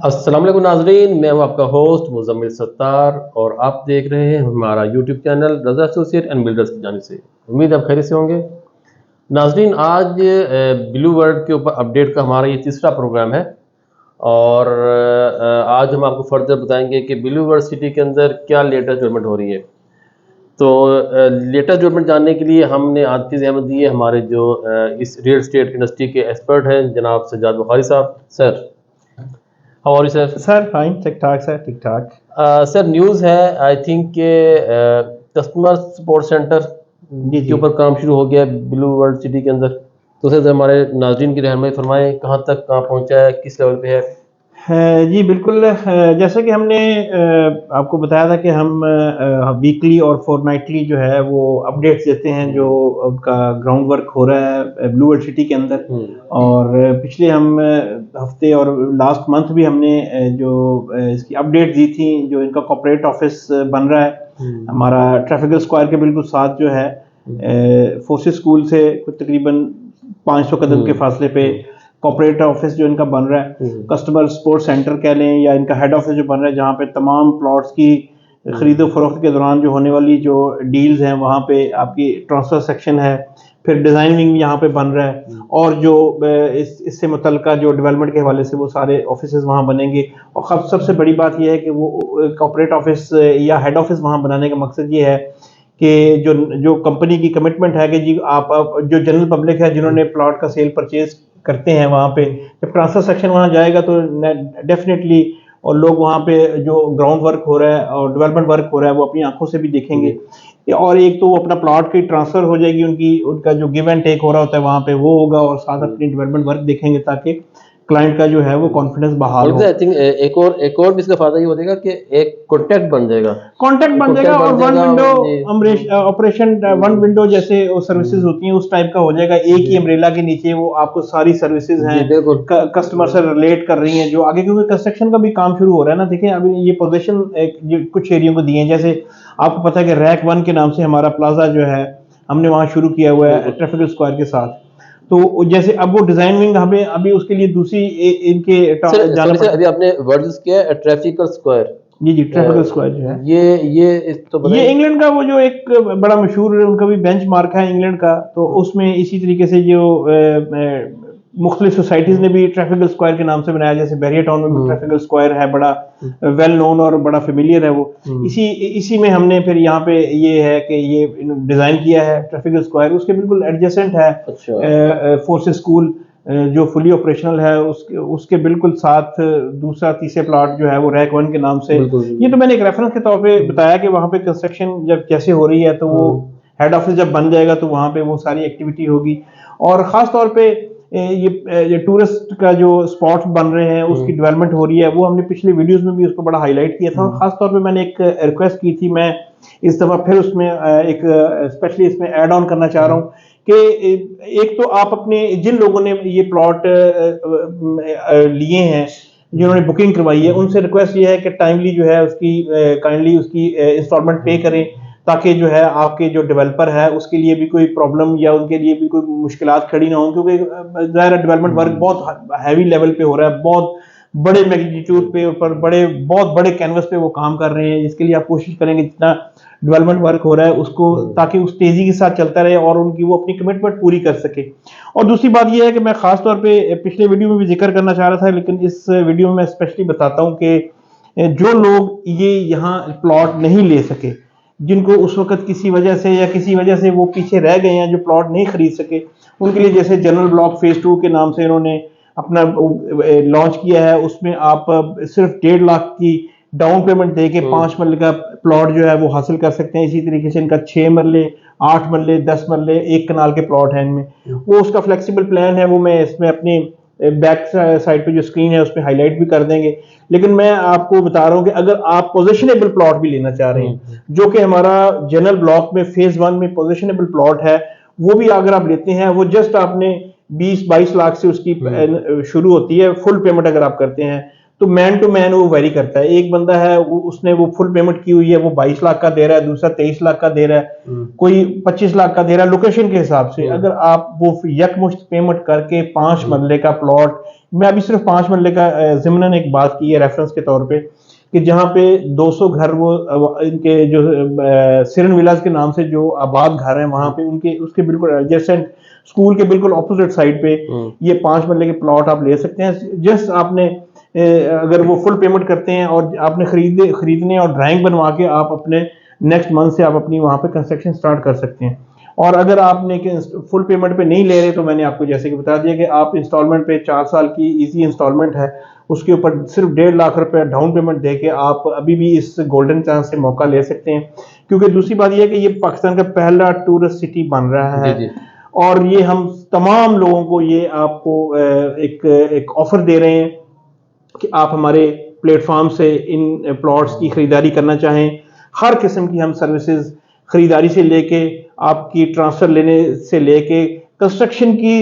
अस्सलाम वालेकुम नाज़रीन, मैं हूं आपका होस्ट मुज़म्मिल सत्तार और आप देख रहे हैं हमारा YouTube channel Raza associate and builders की जानिब से। उम्मीद आप खैरियत से होंगे। नाज़रीन, आज ब्लू वर्ल्ड के ऊपर अपडेट का हमारा ये तीसरा प्रोग्राम है और आज हम आपको फर्दर बताएंगे कि ब्लू वर्ल्ड सिटी के अंदर क्या लेटेस्ट डेवलपमेंट हो रही है। तो लेटेस्ट डेवलपमेंट जानने के लिए हमने हाफिज़ अहमद दिए, हमारे जो इस रियल एस्टेट इंडस्ट्री के एक्सपर्ट हैं, जनाब सज्जाद बुखारी साहब। Sir, how are you sir? Sir fine, ठीक ठाक सर, ठीक ठाक। सर, न्यूज़ है आई थिंक के कस्टमर सपोर्ट सेंटर जी के ऊपर काम शुरू हो गया है ब्लू वर्ल्ड सिटी के अंदर। तो सर हमारे नाज़रीन की रहनुमाई फरमाएं, कहाँ पहुंचा है, किस लेवल पे है? जी बिल्कुल। जैसे कि हमने आपको बताया था कि हम वीकली और फोर्टनाइटली जो है वो अपडेट्स देते हैं जो उनका ग्राउंड वर्क हो रहा है ब्लू वर्ल्ड सिटी के अंदर। और पिछले हम हफ्ते और लास्ट मंथ भी हमने जो इसकी अपडेट दी थी, जो इनका कॉर्पोरेट ऑफिस बन रहा है हमारा ट्रैफिकल स्क्वायर के बिल्कुल साथ, जो है फोर्सेस स्कूल से कुछ तकरीबन 500 कदम के फासले पे कॉर्पोरेट ऑफिस जो इनका बन रहा है, कस्टमर सपोर्ट सेंटर कह लें या इनका हेड ऑफिस जो बन रहा है, जहाँ पे तमाम प्लॉट्स की खरीदो फरोख्त के दौरान जो होने वाली जो डील्स हैं वहाँ पे आपकी ट्रांसफर सेक्शन है, फिर डिज़ाइन विंग यहाँ पे बन रहा है, और जो इससे मुतल्लिका जो डेवलपमेंट के हवाले से वो सारे ऑफिसेज वहाँ बनेंगे। और सबसे बड़ी बात यह है कि वो कॉर्पोरेट ऑफिस या हेड ऑफिस वहाँ बनाने का मकसद ये है कि जो कंपनी की कमिटमेंट है कि जी आप जो जनरल पब्लिक है जिन्होंने प्लॉट का सेल परचेज करते हैं, वहाँ पे जब ट्रांसफर सेक्शन वहाँ जाएगा तो डेफिनेटली और लोग वहाँ पे जो ग्राउंड वर्क हो रहा है और डेवलपमेंट वर्क हो रहा है वो अपनी आंखों से भी देखेंगे। और एक तो अपना प्लॉट की ट्रांसफर हो जाएगी, उनका जो गिव एंड टेक हो रहा होता है वहाँ पे वो होगा, और साथ अपनी डेवलपमेंट वर्क देखेंगे ताकि क्लाइंट का जो है वो कॉन्फिडेंस बहाल हो। आई थिंक एक और भी इसका फायदा ये हो जाएगा कि एक कॉन्टैक्ट बन जाएगा और one window operation, one window जैसे सर्विसेज होती हैं उस टाइप का हो जाएगा। एक ही अम्ब्रेला के नीचे वो आपको सारी सर्विसेज हैं कस्टमर से रिलेट कर रही हैं जो आगे, क्योंकि कंस्ट्रक्शन का भी काम शुरू हो रहा है ना। देखिए अभी ये पोजीशन कुछ एरियो को दिए हैं, जैसे आपको पता है कि रैक 1 के नाम से हमारा प्लाजा जो है हमने वहाँ शुरू किया हुआ है ट्रैफिकल स्क्वायर के साथ। तो जैसे अब वो डिजाइन विंग हमें अभी उसके लिए दूसरी इनके अभी आपने वर्ड्स किया ट्रैफिकल स्क्वायर। जी ट्रैफिकल स्क्वायर जो है ये इंग्लैंड का वो जो एक बड़ा मशहूर उनका भी बेंच मार्क है इंग्लैंड का। तो उसमें इसी तरीके से जो मुख्तलिफ सोसाइटीज ने भी ट्रैफिकल स्क्वायर के नाम से बनाया, जैसे बैरियर टाउन में भी ट्रैफिकल स्क्वायर है, बड़ा वेल नोन और बड़ा फेमिलियर है वो। इसी में हमने फिर यहाँ पे ये है कि ये डिजाइन किया है ट्रैफिकल स्क्वायर, उसके बिल्कुल एडजेसेंट है फोर्सेस स्कूल जो फुली ऑपरेशनल है, उसके बिल्कुल साथ दूसरा तीसरे प्लॉट जो है वो रैक 1 के नाम से। ये तो मैंने एक रेफरेंस के तौर पे बताया कि वहाँ पे कंस्ट्रक्शन जब कैसे हो रही है, तो वो हेड ऑफिस जब बन जाएगा तो वहाँ पे वो सारी एक्टिविटी होगी। और ख़ास तौर पे ये टूरिस्ट का जो स्पॉट्स बन रहे हैं उसकी डेवलपमेंट हो रही है, वो हमने पिछले वीडियोस में भी उसको बड़ा हाईलाइट किया था। और ख़ास तौर पे मैंने एक रिक्वेस्ट की थी, मैं इस दफ़ा फिर उसमें एक स्पेशली इसमें ऐड ऑन करना चाह रहा हूँ कि एक तो आप अपने जिन लोगों ने ये प्लॉट लिए हैं, जिन्होंने बुकिंग करवाई है, उनसे रिक्वेस्ट ये है कि टाइमली जो है उसकी काइंडली उसकी इंस्टॉलमेंट पे करें, ताकि जो है आपके जो डेवलपर है उसके लिए भी कोई प्रॉब्लम या उनके लिए भी कोई मुश्किलात खड़ी ना हो। क्योंकि ज़ाहिर डेवलपमेंट वर्क बहुत हैवी लेवल पे हो रहा है, बहुत बड़े मैग्नीट्यूड पे ऊपर बहुत बड़े कैनवस पे वो काम कर रहे हैं, जिसके लिए आप कोशिश करेंगे जितना डेवलपमेंट वर्क हो रहा है उसको, ताकि उस तेजी के साथ चलता रहे और उनकी वो अपनी कमिटमेंट पूरी कर सके। और दूसरी बात यह है कि मैं खास तौर पे पिछले वीडियो में भी जिक्र करना चाह रहा था, लेकिन इस वीडियो में मैं स्पेशली बताता हूँ कि जो लोग ये यहाँ प्लॉट नहीं ले सके, जिनको उस वक्त किसी वजह से या किसी वजह से वो पीछे रह गए हैं, जो प्लॉट नहीं खरीद सके, उनके लिए जैसे जनरल ब्लॉक फेज 2 के नाम से इन्होंने अपना लॉन्च किया है। उसमें आप सिर्फ 1.5 लाख की डाउन पेमेंट दे के 5 मरले का प्लॉट जो है वो हासिल कर सकते हैं। इसी तरीके से इनका 6 मरले, 8 मरले, 10 मरले, 1 कनाल के प्लॉट हैं इनमें। वो उसका फ्लेक्सिबल प्लान है, वो मैं इसमें अपनी बैक साइड पे जो स्क्रीन है उस पर हाईलाइट भी कर देंगे। लेकिन मैं आपको बता रहा हूँ कि अगर आप पोजिशनेबल प्लॉट भी लेना चाह रहे हैं, जो कि हमारा जनरल ब्लॉक में फेज 1 में पोजिशनेबल प्लॉट है, वो भी अगर आप लेते हैं, वो जस्ट आपने 20-22 लाख से उसकी शुरू होती है। फुल पेमेंट अगर आप करते हैं तो मैन टू मैन वो वेरी करता है। एक बंदा है उसने वो फुल पेमेंट की हुई है, वो 22 लाख का दे रहा है, दूसरा 23 लाख का दे रहा है, कोई 25 लाख का दे रहा है लोकेशन के हिसाब से। अगर आप वो यकमुश्त पेमेंट करके 5 मरले का प्लॉट, मैं अभी सिर्फ 5 मरले का ज़िमनन एक बात की है रेफरेंस के तौर पे, कि जहां पे 200 घर वो इनके जो सिरन विलास के नाम से जो आबाद घर हैं वहां पे उनके उसके बिल्कुल एडजेसेंट स्कूल के बिल्कुल ऑपोजिट साइड पे ये 5 मरले के प्लॉट आप ले सकते हैं। जस्ट आपने अगर वो फुल पेमेंट करते हैं और आपने खरीदने और ड्राइंग बनवा के आप अपने नेक्स्ट मंथ से आप अपनी वहां पे कंस्ट्रक्शन स्टार्ट कर सकते हैं। और अगर आपने फुल पेमेंट पे नहीं ले रहे तो मैंने आपको जैसे कि बता दिया कि आप इंस्टॉलमेंट पे 4 साल की इजी इंस्टॉलमेंट है, उसके ऊपर सिर्फ 1.5 लाख रुपए डाउन पेमेंट देके आप अभी भी इस गोल्डन चांस से मौका ले सकते हैं। क्योंकि दूसरी बात यह है कि ये पाकिस्तान का पहला टूरिस्ट सिटी बन रहा है और ये हम तमाम लोगों को ये आपको एक ऑफर दे रहे हैं कि आप हमारे प्लेटफॉर्म से इन प्लॉट्स की खरीदारी करना चाहें। हर किस्म की हम सर्विसेज खरीदारी से लेके आपकी ट्रांसफर लेने से लेके कंस्ट्रक्शन की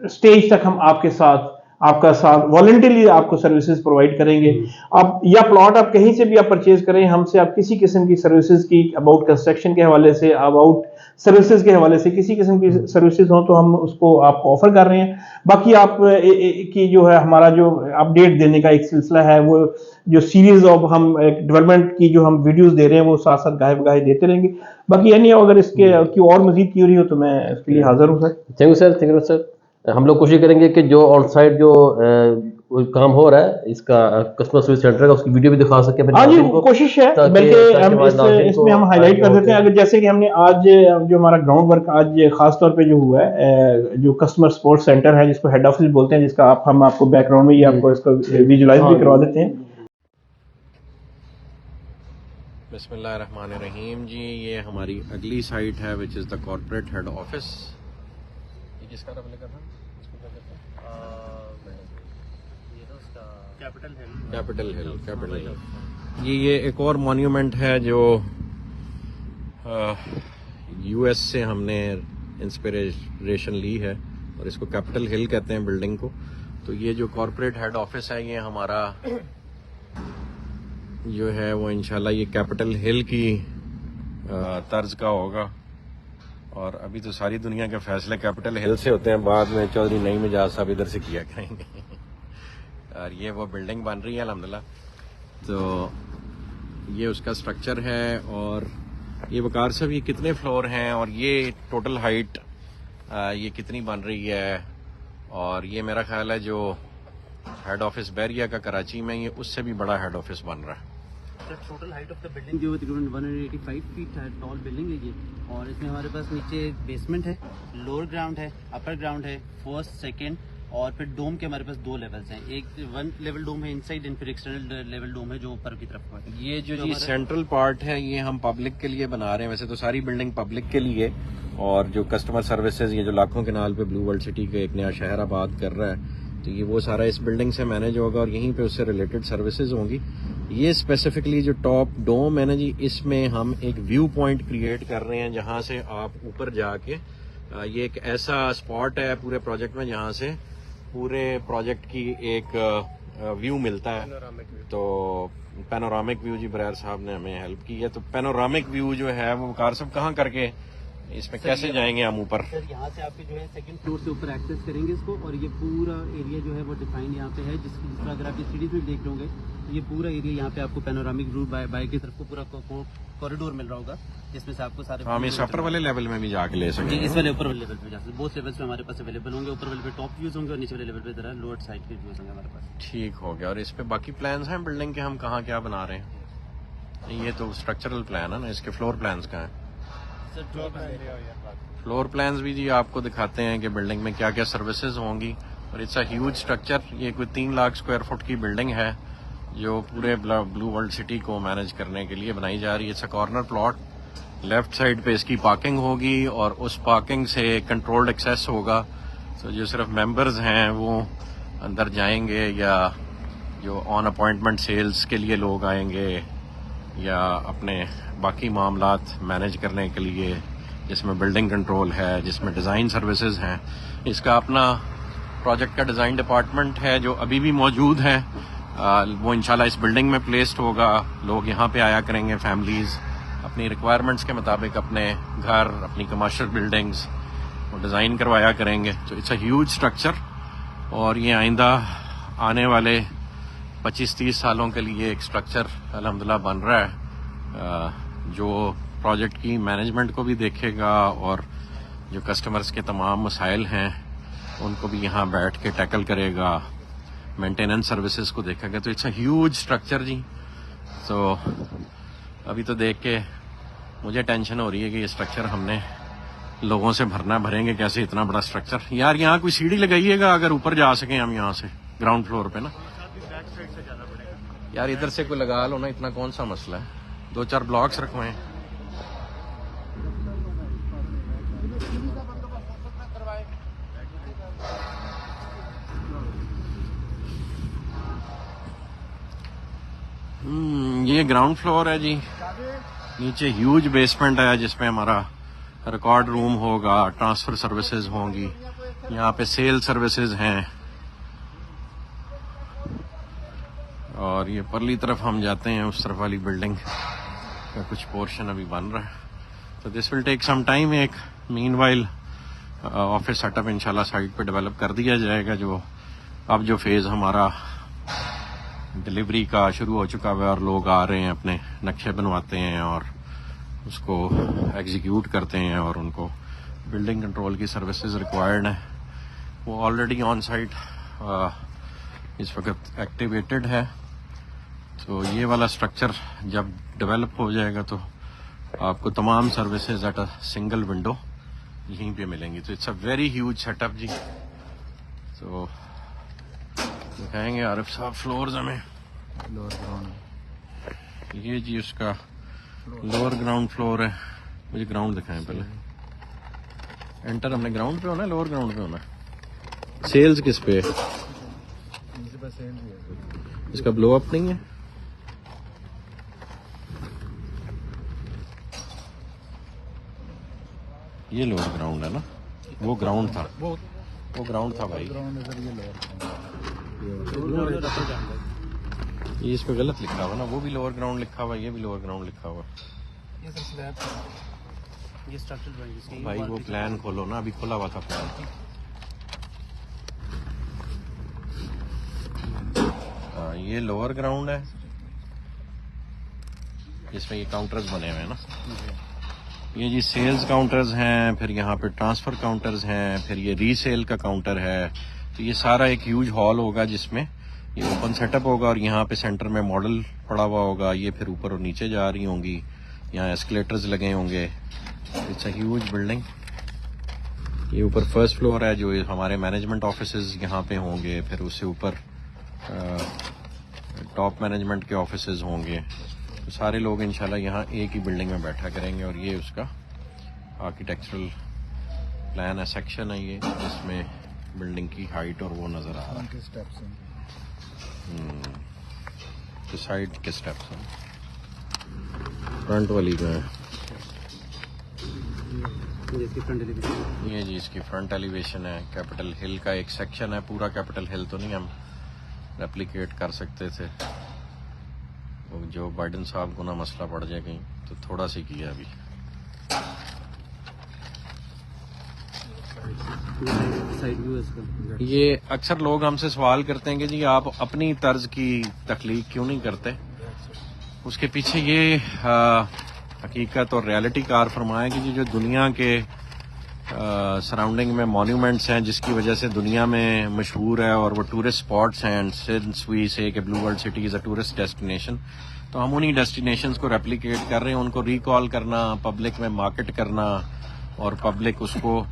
स्टेज तक हम आपका साथ वॉलंटरली आपको सर्विसेज प्रोवाइड करेंगे। आप या प्लॉट आप कहीं से भी आप परचेज करें हमसे, आप किसी किस्म की सर्विसेज की अबाउट कंस्ट्रक्शन के हवाले से, अबाउट सर्विसेज के हवाले से किसी किस्म की सर्विसेज हो तो हम उसको आपको ऑफर कर रहे हैं। बाकी आप की जो है हमारा जो अपडेट देने का एक सिलसिला है, वो जो सीरीज ऑफ हम डेवलपमेंट की जो हम वीडियोस दे रहे हैं वो साथ साथ गाहे देते रहेंगे। बाकी यानी अगर इसके की और मजीद की हो रही हो तो मैं इसके लिए हाजिर हूँ सर। Thank you sir. हम लोग कोशिश करेंगे कि जो ऑन साइड जो काम हो रहा है इसका कस्टमर सर्विस सेंटर का उसकी वीडियो भी दिखा सके। हाँ जी, कोशिश है, बल्कि हम इसमें हम हाईलाइट कर देते हैं। अगर जैसे कि हमने आज जो हमारा ग्राउंड वर्क आज खास तौर पे जो हुआ है, जो कस्टमर सपोर्ट सेंटर है जिसको हेड ऑफिस बोलते हैं, जिसका हम आपको बैकग्राउंड में ही आपको इसको विजुलाइज भी करवा देते हैं। बिस्मिल्लाहिर्रहमानिर्रहीम जी, ये हमारी अगली साइट है which is the corporate head office. ये किसका था? Capitol Hill. ये एक और मॉन्यूमेंट है जो यूएस से हमने इंस्पिरेशन ली है और इसको कैपिटल हिल कहते हैं बिल्डिंग को। तो ये जो कॉर्पोरेट हेड ऑफिस है ये हमारा जो है वो इंशाल्लाह ये कैपिटल हिल की तर्ज का होगा। और अभी तो सारी दुनिया के फैसले कैपिटल हिल से होते हैं, बाद में चौधरी नईम इजाज साहब इधर से किया करेंगे। और ये वो बिल्डिंग बन रही है अल्हम्दुलिल्लाह। तो ये उसका स्ट्रक्चर है। और ये वकार साहब ये कितने फ्लोर हैं और ये टोटल हाइट ये कितनी बन रही है? और ये मेरा ख्याल है जो हेड ऑफिस बहरिया का कराची में, ये उससे भी बड़ा हेड ऑफिस बन रहा है। Total height of the building जो तकरीबन 185 फीट है, टॉल बिल्डिंग है ये। और इसमें हमारे पास नीचे बेसमेंट है, लोअर ग्राउंड है, अपर ग्राउंड है, फर्स्ट सेकंड, और फिर डोम के हमारे पास 2 लेवल्स हैं। एक 1 लेवल डोम है इनसाइड एंड फिर एक्सटर्नल लेवल डोम है जो ऊपर की तरफ है। ये जो जी सेंट्रल पार्ट है ये हम पब्लिक के लिए बना रहे हैं। वैसे तो सारी बिल्डिंग पब्लिक के लिए, और जो कस्टमर सर्विसेज ये जो लाखों के नाल पे ब्लू वर्ल्ड सिटी का एक नया शहर आबाद कर रहा है, तो ये वो सारा इस बिल्डिंग से मैनेज होगा और यहीं पे उससे रिलेटेड सर्विसेज होंगी। ये स्पेसिफिकली जो टॉप डोम है ना जी, इसमें हम एक व्यू पॉइंट क्रिएट कर रहे हैं जहां से आप ऊपर जाके ये एक ऐसा स्पॉट है पूरे प्रोजेक्ट में जहां से पूरे प्रोजेक्ट की एक व्यू मिलता है। तो पैनोरामिक व्यू जी बरैर साहब ने हमें हेल्प की है। तो पैनोरामिक व्यू जो है वो वकार साहब कहाँ करके इसमें कैसे जाएंगे हम ऊपर? सर यहाँ से आपके जो है सेकंड फ्लोर से ऊपर एक्सेस करेंगे इसको, और ये पूरा एरिया जो है वो डिफाइंड यहाँ पे है, जिस तरह अगर आप सीढ़ी में देख लोगे तो ये पूरा एरिया यहाँ पे आपको पैनोरामिक व्यू बाय की तरफ को पूरा कॉरिडोर मिल रहा होगा, जिसमें से आपको सारे हम इस अपर वाले लेवल में भी जाके ले सकते हैं। इस वाले ऊपर वाले लेवल पे जा सकते हैं। बोथ लेवल्स पे हमारे पास अवेलेबल होंगे। ऊपर वाले पे टॉप व्यूज होंगे और नीचे वाले लेवल पे जरा लोअर साइड के व्यूज होंगे हमारे पास। ठीक हो गया। और इस पे बाकी प्लान्स हैं बिल्डिंग के, हम कहाँ क्या बना रहे हैं? ये तो स्ट्रक्चरल प्लान है ना, इसके फ्लोर प्लान्स कहाँ हैं? फ्लोर प्लान्स भी जी आपको दिखाते हैं कि बिल्डिंग में क्या क्या सर्विसेज होंगी। और इट्स अ ह्यूज स्ट्रक्चर। ये कोई 3 लाख स्क्वायर फुट की बिल्डिंग है जो पूरे ब्लू वर्ल्ड सिटी को मैनेज करने के लिए बनाई जा रही है। It's a corner plot. Left side पे इसकी पार्किंग होगी और उस पार्किंग से कंट्रोल्ड एक्सेस होगा। तो जो सिर्फ मेंबर्स हैं वो अंदर जाएंगे, या जो ऑन अपॉइंटमेंट सेल्स के लिए लोग आएंगे, या अपने बाकी मामलात मैनेज करने के लिए, जिसमें बिल्डिंग कंट्रोल है, जिसमें डिज़ाइन सर्विसेज हैं। इसका अपना प्रोजेक्ट का डिज़ाइन डिपार्टमेंट है जो अभी भी मौजूद है। वो इंशाल्लाह इस बिल्डिंग में प्लेस्ड होगा। लोग यहाँ पे आया करेंगे, फैमिलीज अपनी रिक्वायरमेंट्स के मुताबिक अपने घर, अपनी कमर्शियल बिल्डिंग्स वो डिज़ाइन करवाया करेंगे। तो इट्स अ ह्यूज स्ट्रक्चर और ये आइंदा आने वाले 25-30 सालों के लिए एक स्ट्रक्चर अल्हम्दुलिल्लाह बन रहा है, जो प्रोजेक्ट की मैनेजमेंट को भी देखेगा और जो कस्टमर्स के तमाम मसाइल हैं उनको भी यहाँ बैठ के टैकल करेगा, मेंटेनेंस सर्विसेज को देखेगा। तो इट्स अ ह्यूज स्ट्रक्चर जी। तो अभी तो देख के मुझे टेंशन हो रही है कि ये स्ट्रक्चर हमने लोगों से भरेंगे कैसे इतना बड़ा स्ट्रक्चर। यार यहाँ कोई सीढ़ी लगाइएगा अगर ऊपर जा सकें हम यहाँ से ग्राउंड फ्लोर पे ना। यार इधर से कोई लगा लो ना, इतना कौन सा मसला है, 2-4 ब्लॉक्स रखवाएं। ये ग्राउंड फ्लोर है जी। नीचे ह्यूज बेसमेंट है जिसमें हमारा रिकॉर्ड रूम होगा, ट्रांसफर सर्विसेज होंगी, यहाँ पे सेल सर्विसेज हैं। और ये परली तरफ हम जाते हैं, उस तरफ वाली बिल्डिंग का कुछ पोर्शन अभी बन रहा है। तो this will take some time. एक मीनवाइल ऑफिस सेटअप इंशाल्लाह साइट पे डेवलप कर दिया जाएगा। जो अब जो फेज हमारा डिलीवरी का शुरू हो चुका है और लोग आ रहे हैं, अपने नक्शे बनवाते हैं और उसको एग्जीक्यूट करते हैं और उनको बिल्डिंग कंट्रोल की सर्विसेज रिक्वायर्ड है, वो ऑलरेडी ऑन साइट इस वक्त एक्टिवेटेड है। तो ये वाला स्ट्रक्चर जब डेवलप हो जाएगा तो आपको तमाम services at a single window यहीं पे मिलेंगी। तो it's a very huge setup जी। तो दिखाएंगे आरिफ साहब फ्लोर्स हमें। लोअर ग्राउंड ये जी उसका लोअर ग्राउंड फ्लोर है। मुझे ग्राउंड दिखाएं पहले। एंटर हमने ग्राउंड पे होना है, लोअर ग्राउंड पे होना है। सेल्स किस पे है? इसका ब्लो अप नहीं है। ये लोअर ग्राउंड है ना, वो ग्राउंड था, वो ग्राउंड था भाई। ये इस पे गलत लिखा हुआ ना, वो भी लोअर ग्राउंड लिखा हुआ, ये भी लोअर ग्राउंड लिखा हुआ। ये स्ट्रक्चर ड्राइंग भाई वो प्लान खोलो ना, अभी खुला हुआ था प्लान। ये लोअर ग्राउंड है, इसमें ये काउंटर्स बने हुए हैं ना। ये जी सेल्स काउंटर्स हैं, फिर यहाँ पे ट्रांसफर काउंटर्स हैं, फिर ये रीसेल का काउंटर है। तो ये सारा एक ह्यूज हॉल होगा जिसमें ये ओपन सेटअप होगा और यहाँ पे सेंटर में मॉडल पड़ा हुआ होगा। ये फिर ऊपर और नीचे जा रही होंगी, यहाँ एस्केलेटर्स लगे होंगे। It's a huge building. ये ऊपर फर्स्ट फ्लोर है जो हमारे मैनेजमेंट ऑफिसेज यहाँ पे होंगे, फिर उससे ऊपर टॉप मैनेजमेंट के ऑफिसेज होंगे। तो सारे लोग इंशाल्लाह यहाँ एक ही बिल्डिंग में बैठा करेंगे। और ये उसका आर्किटेक्चरल प्लान है, सेक्शन है ये, जिसमें बिल्डिंग की हाइट और वो नज़र आ रहा है। तो साइड के स्टेप्स हैं, फ्रंट वाली में ये जी इसकी फ्रंट एलिवेशन है। कैपिटल हिल का एक सेक्शन है, पूरा कैपिटल हिल तो नहीं हम रेप्लिकेट कर सकते थे, जो बाइडन साहब को ना मसला पड़ जाए कहीं, तो थोड़ा सी किया अभी। साइड व्यू इसका। ये अक्सर लोग हमसे सवाल करते हैं कि जी आप अपनी तर्ज की तख्लीक क्यों नहीं करते। उसके पीछे ये हकीकत और रियलिटी कार फरमाया कि जी जो दुनिया के सराउंडिंग में मॉन्यूमेंट्स हैं जिसकी वजह से दुनिया में मशहूर है और वो टूरिस्ट स्पॉट्स हैं, एंड सिंस वी से कि blue world city is a tourist destination, तो हम उन्हीं डेस्टिनेशंस को रेप्लिकेट कर रहे हैं, उनको रिकॉल करना, पब्लिक में मार्केट करना, और पब्लिक उसको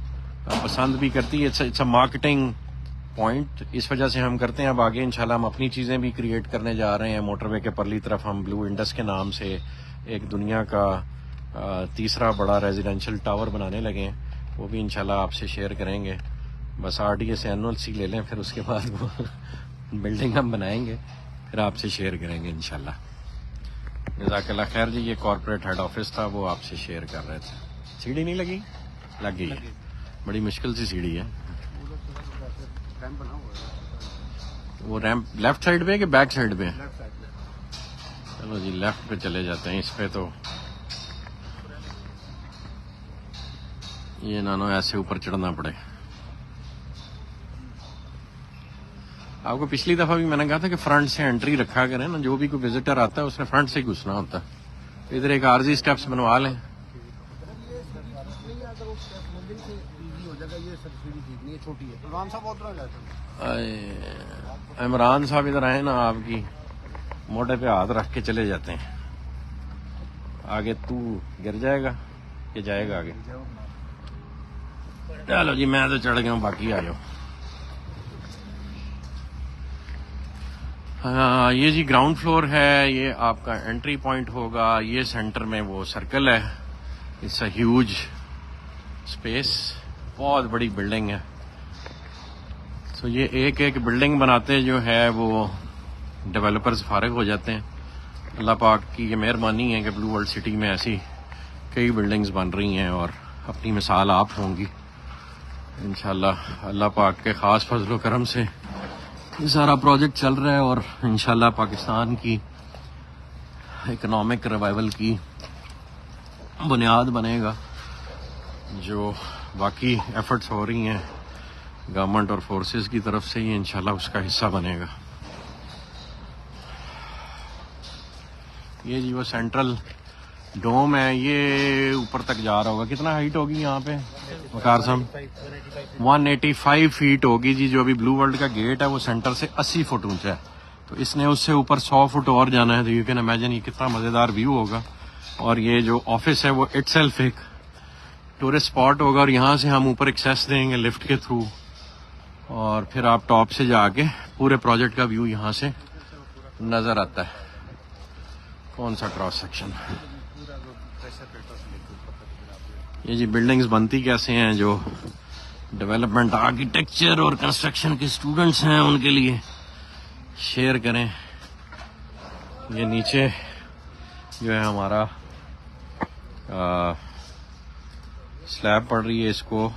पसंद भी करती है। इट्स अ मार्केटिंग पॉइंट, इस वजह से हम करते हैं। अब आगे इंशाल्लाह हम अपनी चीज़ें भी क्रिएट करने जा रहे हैं। मोटरवे के परली तरफ हम ब्लू इंडस के नाम से एक दुनिया का तीसरा बड़ा रेजिडेंशियल टावर बनाने लगे हैं, वो भी इंशाल्लाह आपसे शेयर करेंगे। बस RDA से एनओसी ले लें, फिर उसके बाद वो बिल्डिंग हम बनाएंगे, फिर आपसे शेयर करेंगे इंशाल्लाह। जज़ाकल्लाह खैर जी। ये कॉर्पोरेट हेड ऑफिस था, वो आपसे शेयर कर रहे थे। सीढ़ी नहीं लगी? लग गई है, बड़ी मुश्किल सी सीढ़ी है। वो रैंप लेफ्ट साइड पे कि बैक साइड पे? चलो जी लेफ्ट पे चले जाते हैं। इस पे तो ये नानो ऐसे ऊपर चढ़ना पड़े। आपको पिछली दफा भी मैंने कहा था कि फ्रंट से एंट्री रखा करें ना, जो भी कोई विजिटर आता है उसने फ्रंट से ही घुसना होता है। तो इधर एक आरजी स्टेप्स बनवा लें। इमरान साहब इधर आए ना, आपकी मोटे पे हाथ रख के चले जाते हैं। आगे तू गिर जाएगा कि जाएगा आगे? चलो जी मैं तो चढ़ गया हूँ, बाकी आ जाओ। हाँ ये जी ग्राउंड फ्लोर है, ये आपका एंट्री पॉइंट होगा। ये सेंटर में वो सर्कल है, इट्स अ ह्यूज स्पेस, बहुत बड़ी बिल्डिंग है। तो ये एक एक बिल्डिंग बनाते जो है वो डेवलपर्स फारिग हो जाते हैं। अल्लाह पाक की ये मेहरबानी है कि ब्लू वर्ल्ड सिटी में ऐसी कई बिल्डिंग्स बन रही हैं और अपनी मिसाल आप होंगी इंशाल्लाह। अल्लाह पाक के ख़ास फजलो करम से ये सारा प्रोजेक्ट चल रहा है और इंशाल्लाह पाकिस्तान की इकोनॉमिक रिवाइवल की बुनियाद बनेगा। जो बाकी एफर्ट्स हो रही हैं गवर्नमेंट और फोर्सेस की तरफ से, ये इंशाल्लाह उसका हिस्सा बनेगा। ये जी वो सेंट्रल डोम है, ये ऊपर तक जा रहा होगा। कितना हाइट होगी यहाँ पे वकार साहब? 185 फीट होगी जी। जो अभी ब्लू वर्ल्ड का गेट है वो सेंटर से 80 फुट ऊंचा है, तो इसने उससे ऊपर 100 फुट और जाना है। तो यू कैन इमेजिन ये कितना मजेदार व्यू होगा। और ये जो ऑफिस है वो इटसेल्फ एक टूरिस्ट स्पॉट होगा और यहाँ से हम ऊपर एक्सेस देंगे लिफ्ट के थ्रू, और फिर आप टॉप से जाके पूरे प्रोजेक्ट का व्यू यहाँ से नजर आता है। कौन सा क्रॉस सेक्शन? ये जी बिल्डिंग्स बनती कैसे हैं, जो डेवलपमेंट आर्किटेक्चर और कंस्ट्रक्शन के स्टूडेंट्स हैं उनके लिए शेयर करें। ये नीचे जो है हमारा स्लैब पड़ रही है, इसको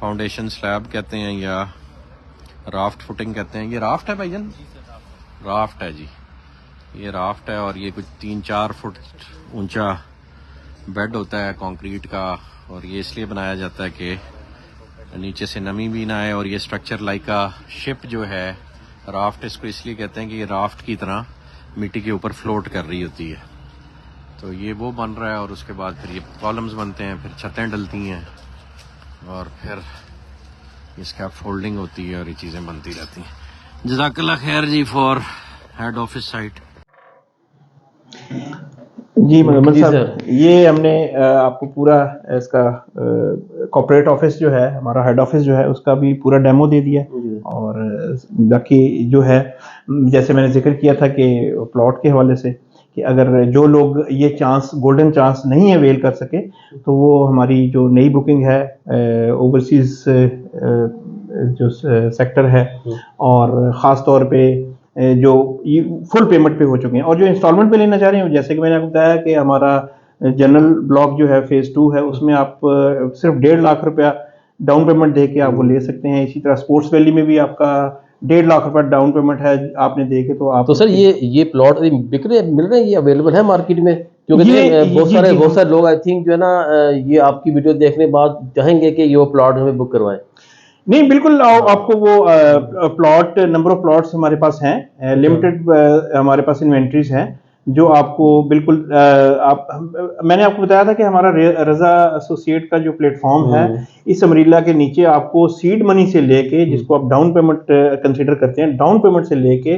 फाउंडेशन स्लैब कहते हैं या राफ्ट फुटिंग कहते हैं। ये राफ्ट है भाईजान? राफ्ट है जी, ये राफ्ट है। और ये कुछ 3-4 फुट ऊंचा बेड होता है कंक्रीट का, और ये इसलिए बनाया जाता है कि नीचे से नमी भी ना आए। और ये स्ट्रक्चर लाइक अ शिप जो है, राफ्ट इसको इसलिए कहते हैं कि ये राफ्ट की तरह मिट्टी के ऊपर फ्लोट कर रही होती है। तो ये वो बन रहा है और उसके बाद फिर ये कॉलम्स बनते हैं, फिर छतें डलती हैं और फिर इसका फोल्डिंग होती है और ये चीज़ें बनती रहती हैं। जज़ाकल्लाह खैर जी फॉर हेड ऑफिस साइट। जी मोहम्मद साहब, ये हमने आपको पूरा इसका कॉर्पोरेट ऑफिस जो है, हमारा हेड ऑफिस जो है, उसका भी पूरा डेमो दे दिया। और बाकी जो है जैसे मैंने जिक्र किया था कि प्लॉट के हवाले से, कि अगर जो लोग ये चांस, गोल्डन चांस नहीं अवेल कर सके, तो वो हमारी जो नई बुकिंग है ओवरसीज जो सेक्टर है, और ख़ास तौर पे जो फुल पेमेंट पे हो चुके हैं, और जो इंस्टॉलमेंट पे लेना चाह रहे हैं, जैसे कि मैंने आपको बताया कि हमारा जनरल ब्लॉक जो है फेज़ 2 है, उसमें आप सिर्फ 1.5 लाख रुपया डाउन पेमेंट दे के आप वो ले सकते हैं। इसी तरह स्पोर्ट्स वैली में भी आपका 1.5 लाख रुपया डाउन पेमेंट है, आपने दे के तो आप। तो सर ये प्लॉट बिक रहे, मिल रहे हैं, ये अवेलेबल है मार्केट में? क्योंकि बहुत सारे लोग आई थिंक जो है ना ये आपकी वीडियो देखने के बाद चाहेंगे कि ये वो प्लॉट हमें बुक करवाएं। नहीं, बिल्कुल आपको वो प्लॉट, नंबर ऑफ प्लॉट्स हमारे पास हैं, लिमिटेड हमारे पास इन्वेंट्रीज हैं, जो आपको बिल्कुल मैंने आपको बताया था कि हमारा रजा एसोसिएट का जो प्लेटफॉर्म है, इस अमरीला के नीचे आपको सीड मनी से लेके, जिसको आप डाउन पेमेंट कंसीडर करते हैं, डाउन पेमेंट से लेके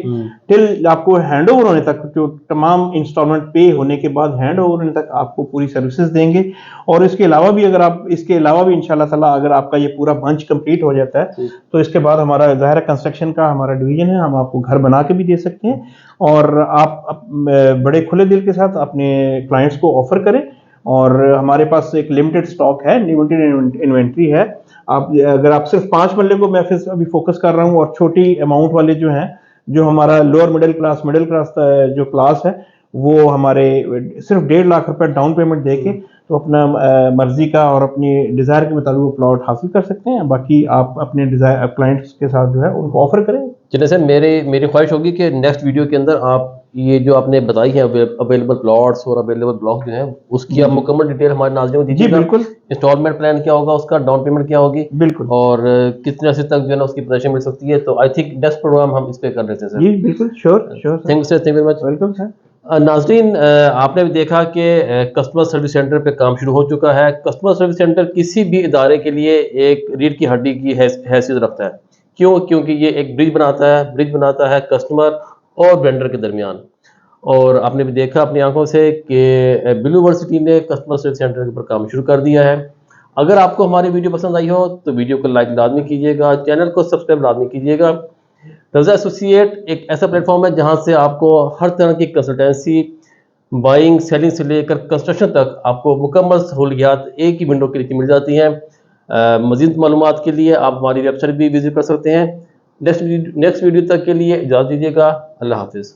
टिल आपको हैंड ओवर होने तक, जो तमाम इंस्टॉलमेंट पे होने के बाद हैंड ओवर होने तक आपको पूरी सर्विसेज देंगे। और इसके अलावा भी इंशाल्लाह ताला अगर आपका ये पूरा बंच कंप्लीट हो जाता है, तो इसके बाद हमारा ज़ाहिर कंस्ट्रक्शन का हमारा डिवीजन है, हम आपको घर बना के भी दे सकते हैं, और आप बड़े खुले दिल के साथ अपने क्लाइंट्स को ऑफर करें। और हमारे पास एक लिमिटेड स्टॉक है, लिमिटेड इन्वेंट्री है। अगर आप सिर्फ 5 मरले को मैं फिर अभी फोकस कर रहा हूँ, और छोटी अमाउंट वाले जो हैं, जो हमारा लोअर मिडिल क्लास जो क्लास है, वो हमारे सिर्फ 1.5 लाख रुपए डाउन पेमेंट देके तो अपना मर्जी का और अपनी डिज़ायर के मुताबिक वो प्लॉट हासिल कर सकते हैं। बाकी आप अपने डिज़ायर क्लाइंट्स के साथ जो है उनको ऑफर करें, चलिए सर, मेरी ख्वाहिश होगी कि नेक्स्ट वीडियो के अंदर आप ये जो आपने बताई है अवेलेबल प्लॉट्स और अवेलेबल ब्लॉक जो है उसकी आप मुकम्मल डिटेल हमारे नाज़रीन को जी दीजिएगा। बिल्कुल इंस्टॉलमेंट प्लान क्या होगा, उसका डाउन पेमेंट क्या होगी, बिल्कुल और कितने अर्से तक जो है ना उसकी पोजीशन मिल सकती है। तो आई थिंक नेक्स्ट प्रोग्राम हम इस पे कर लेते हैं सर। जी बिल्कुल sure sure thank you sir, thank you very much. Welcome sir. नाजरीन, आपने भी देखा कि कस्टमर सर्विस सेंटर पे काम शुरू हो चुका है। कस्टमर सर्विस सेंटर किसी भी इदारे के लिए एक रीढ़ की हड्डी की हैसियत रखता है। क्यों? क्योंकि ये एक ब्रिज बनाता है कस्टमर और वेंडर के दरमियान। और आपने भी देखा अपनी आंखों से कि ब्लू वर्ल्ड सिटी ने कस्टमर सर्विस सेंटर के ऊपर काम शुरू कर दिया है। अगर आपको हमारी वीडियो पसंद आई हो तो वीडियो को लाइक लाजमी कीजिएगा, चैनल को सब्सक्राइब लाजमी कीजिएगा। रज़ा एसोसिएट एक ऐसा प्लेटफॉर्म है जहां से आपको हर तरह की कंसल्टेंसी, बाइंग सेलिंग से लेकर कंस्ट्रक्शन तक आपको मुकम्मल सहूलियात एक ही विंडो के नीचे मिल जाती हैं। मज़ीद मालूमात के लिए आप हमारी वेबसाइट भी विजिट कर सकते हैं। नेक्स्ट वीडियो तक के लिए इजाज़त दीजिएगा। अल्लाह हाफिज़।